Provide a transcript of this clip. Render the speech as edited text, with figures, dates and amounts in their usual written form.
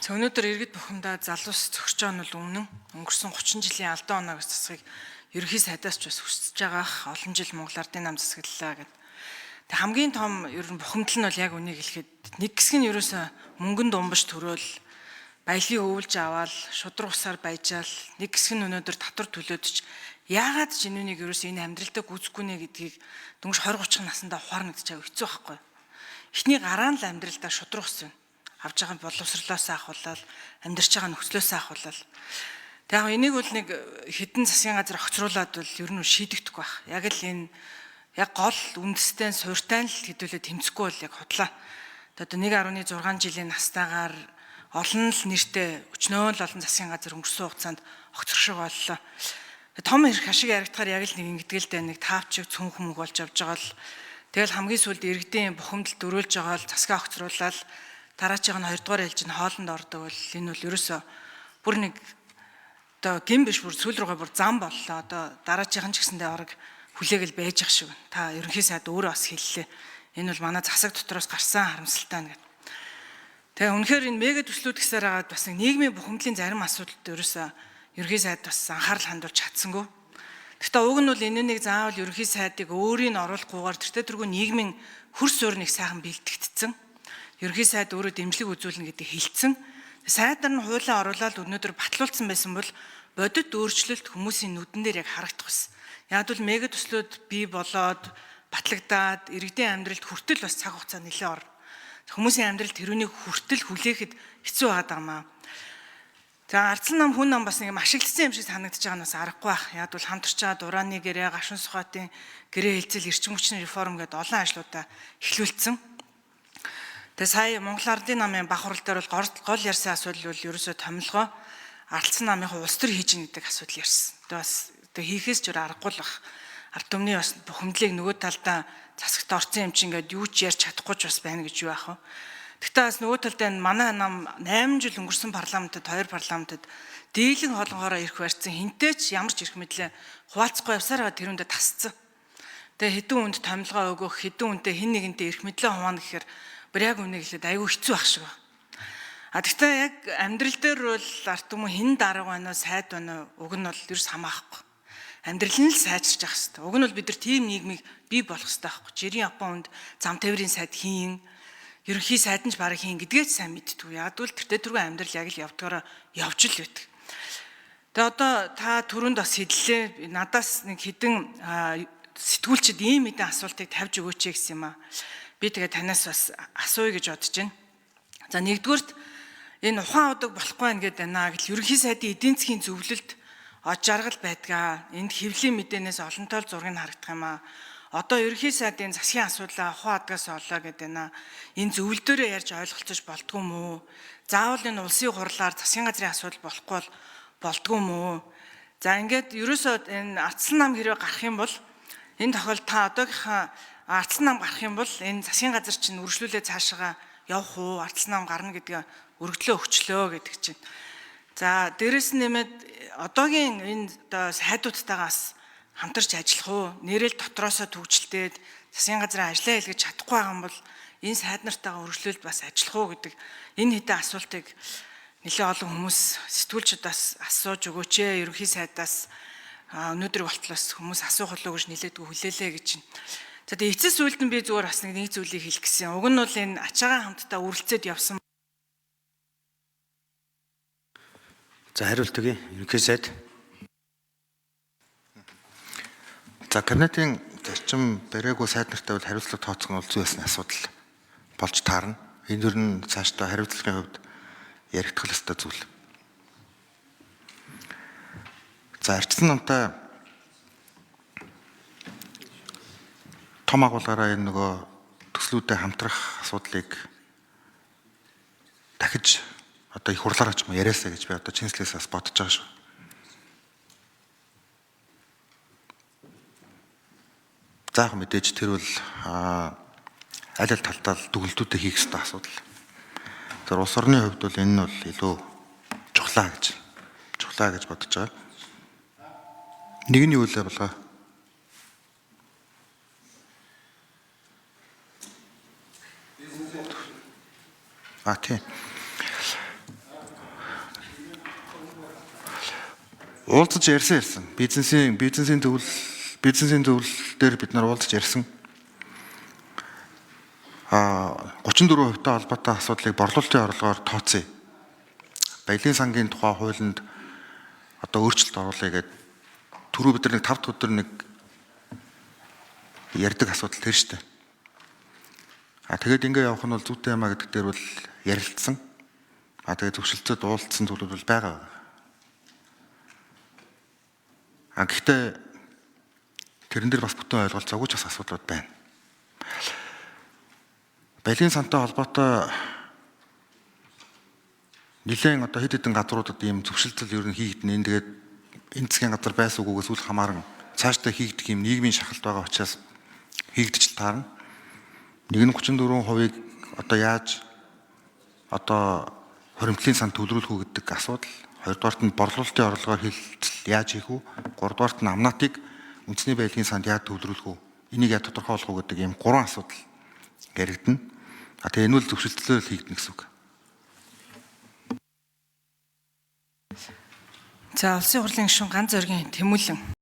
Өнөөдөр иргэд бухимдаа залуус зогсож байгаа нь бол өнгөрсөн 30 жилийн алдаа оноог засахыг ерөнхий сайдаас ч бас хүсэж байгаах олон жил Монгол Ардын нам засаглалаа гэдэг. Тэг хамгийн том ер нь бухимдал нь бол яг үнийг хэлэхэд нэг хэсэг нь ерөөсөө мөнгөнд умбаж төрөөл баялагийг өвлж аваад шудраг усаар баяжаал нэг хэсэг нь өнөөдөр татвар төлөөдч яагаад ч энэ үнийг ерөөсөө энэ амьдралдаа гүйцэхгүй нэ гэдгийг дөнгөж 20-30 наснда ухаарна гэж хэцүү байхгүй. Эхний гараа нь л амьдралдаа шудраг ус байна. Авж байгаа боловсрлоос ахуулаад амьдарч байгаа нөхцлөөс ахуулаад. Тэг яг энийг бол нэг хідэн засгийн газар огцруулаад бол ер нь шийдэгдэхгүй байх. Яг л энэ яг гол үндэстэй суурьтай л хэдүүлээ тэмцэхгүй бол яг худлаа. Одоо 1.6 жилийн настайгаар олон л нэртэй өчнөө л олон засгийн газар өнгөрсөн хугацаанд огцрох шиг боллоо. Том хэрэг ашиг яригдахаар яг л нэг ингэдгэлтэй нэг таавчиг цүнх мөнгө болж авж байгаа л тэгэл хамгийн сүүлд иргэдийн бухимдал дөрүүлж байгаа л засгаа огцруулаад дараачихын 2 дугаар ээлжинд хоолнд ордог бол энэ бол ерөөсөө бүр нэг одоо гин биш бүр сүүл рүүгээ бүр зам боллоо. Одоо дараачихын ч гэсэндээ орог хүлээгэл байж ах шиг. Та ерөнхий сайд өөрөө бас хэллээ. Энэ бол манай засаг дотроос гарсан харамсалтай нь гэдэг. Тэгээ үнэхээр энэ мега төслүүд гэсээр хагаад бас нийгмийн бухимдлын зарим асуудалд ерөөсөө ерөнхий сайд бас анхаарал хандуулж чадсангүй. Гэхдээ уг нь бол энэ нэг заавал ерөнхий сайдыг өөрийг нь оруулахгүйгээр тэртээ тэргүй нийгмийн хөрс суурныг сайхан бэлтгэгдсэн. Ерөнхий сайд өөрөө дэмжлэг үзүүлнэ гэдэг хэлсэн. Сайдар нь хуулиа оруулаад өнөөдөр батлуулсан байсан бол бодит өөрчлөлт хүмүүсийн нүдэн дээр яг харагдах байсан. Яг бол мега төслүүд бий болоод батлагдаад иргэдийн амьдралд хүртэл бас цаг хугацаа нэлээд орно. Хүмүүсийн амьдралд тэрүүнийг хүртэл хүлээхэд хэцүү байгаа юмаа. За Ардсан нам хүн нам бас нэг ашигласан юм шиг санагдаж байгаа нь бас аргагүй байх. Яг бол хамтарч байгаа дурааны гэрээ, гашуун сухатын гэрээ хэлцэл, эрчим хүчний реформ гэдэг олон ажлуудаа эхлүүлсэн. Тэгээ сая Монгол Ардын намын бах хурал дээр бол гол ярьсан асуудал бол ерөөсөө томилгоо Ардсан намынхаа улс төр хийж гэнэ гэдэг асуудал ярьсан. Тэгээ бас хийхээс ч аргагүй л бах. Ард түмний бас бухимдлыг нөгөө талдаа засагт орсон юм чи ингээд юу ч ярьж чадахгүй ч бас байна гэж юу аах вэ? Гэхдээ бас нөгөө талдаа манай нам 8 жил өнгөрсөн парламентод 2 парламентод дийлэн хоолнгороо ирэх барьсан хинтээ ч ямар ч ирэх мэдлээ хуваалцахгүй явсараа тэрүүндээ тасцсан. Тэгээ хэдэн үнд томилгоо өгөх, хэдэн үнтэй хин нэгэнтэй ирэх мэдлээ хуваана гэхээр бүр яг үнийг хэлээд айгүй хэцүү ах шиг байна. Гэхдээ яг амьдрал дээр бол ард түмэн хэн дарга байна уу, сайд байна уу, уг нь бол ерөөс хамаахгүй. Амьдрал нь л сайжирч явах хэрэгтэй. Уг нь бол бид нар тийм нийгмийг бий болгох хэрэгтэй байхгүй. Жирийн Японд зам тээврийн сайд хийн, ерөнхий сайд нь ч бараг хийн гэдгээч сайн мэдтгүй. Яг бол тэртээ тэргүй амьдрал яг л явдгаараа явж л байдаг. Тэгээ одоо та түрүүнд бас хэллээ. Надаас нэг хідэн сэтгүүлчид ийм мэдээ асуултыг тавьж өгөөч гэсэн юм аа. Би тэгээ танаас бас асууя гэж бодож байна. За нэгдүгürt энэ ухаан удаг болохгүй байна гэдэг байна гэл ерөнхий сайдын эдийн засгийн зөвлөлд од жаргал байдгаа. Энд хэвлэлийн мэдээнээс олонтоо зургийг харагдах юм аа. Одоо ерөнхий сайдын засгийн асуудлаа ухаан удагаас олоо гэдэг байна. Энэ зөвлөлдөөрөө ярьж ойлголцож болдгоо мүү? Заавал энэ улсын хурлаар засгийн газрын асуудал болохгүй болдгоо мүү? За ингээд ерөөсөө энэ Ардсан нам хэрэг гарах юм бол энэ тохиолдолд та одоогийнхаа Ардсан нам гарах юм бол энэ засгийн газар чинь үргэлжлүүлээ цаашаа явах уу? Ардсан нам гарна гэдгээ өргөдлөө өгчлөө гэдэг чинь. За дээрэс нь нэмээд одоогийн энэ одоо сайдуудтайгаас хамтарч ажиллах уу? Нэрэл дотроосоо төвчлөлтээд засгийн газраа ажиллаа хийлгэж чадахгүй байгаа юм бол энэ сайд нартайгаа өргөжлүүлж бас ажиллах уу гэдэг энэ хэдэн асуултыг нэлээд олон хүмүүс сэтгүүлчдээс асууж өгөөч ээ. Ерөнхий сайдаас өнөөдрийг болтлоос хүмүүс асуух болов гэж нэлээдгүй хүлээлээ гэж байна. За тэгээ эцэс үйлд нь би зүгээр бас нэг зүйлийг хэлэх гэсэн. Уг нь бол энэ ачаагаа хамтдаа үргэлцээд явсан. За хариулт өгье. Ерөнхий сайд. За Канадын зарчим бариагүй сайд нартай бол хариуцлага тооцох нь зүй ёсны асуудал болж таарна. Энэ дэр нь цаашдаа хариуцлагын хувьд яригдах ёстой зүйл. За Ардсан намтай том агуулгаараа энэ нөгөө төслүүдэд хамтрах асуудлыг дахиж одоо их хурлаараа ч юм яриасаа гэж би одоо чинслээс бас бодож байгаа шүү. Заах мэдээж тэр бол аль аль талдаа дүгнэлтүүдээ хийх ёстой асуудал. Тэр улс орны хувьд бол энэ нь бол илүү чухлаа гэж бодож байгаа. Нэг нь юу вэ болоо? Тийм. уулзаж ярьсан. Бизнесийн төвл дээр бид нар уулзаж ярьсан. 34% та холбоотой асуудлыг борлуулалтын орлогоор тооцъё. Баялагын сангийн тухай хуулинд одоо өөрчлөлт оруулъя гэдэг түрүү бид нар 5 дахь өдөр нэг ярьдаг асуудал тэр шүү дээ. Тэгээд ингэ явах нь бол зүйтэй юмаа гэдэг дээр бол ярилцсан. Тэгээд зөвшөлтөд уулзсан зүйлүүд бол байгаа. Гэхдээ тэрэн дээр бас бүтэн ойлголцоогүй ч бас асуудлууд байна. Баялагын сантай холбоотой нэлээд одоо хэд хэдэн газруудад ийм зөвшөлтөл ер нь хийгдэн. Тэгээд энэ засгийн газар байсан үгээс үл хамааран цаашдаа хийгдэх ийм нийгмийн шахалт байгаа учраас хийгдэж таарна. Нэг нь 34%-ийг одоо яаж одоо хуримтлалын сан төлрүүлэх үү гэдэг асуудал. Хоёрдугаарт нь борлуулалтын орлогоор хилцэл яаж хийх үү? Гуравдугаарт нь амнаатыг үндэсний баялагын санд яаж төлрүүлэх үү? Энийг яаж тодорхойлох үү гэдэг ийм 3 асуудал яригдана. Тэгээ энэ үл зөвшөлтлөөр хийгдэнэ гэсэн үг. За улсын хурлын гишүүн Ганц Зоригийн Тэмүүлэн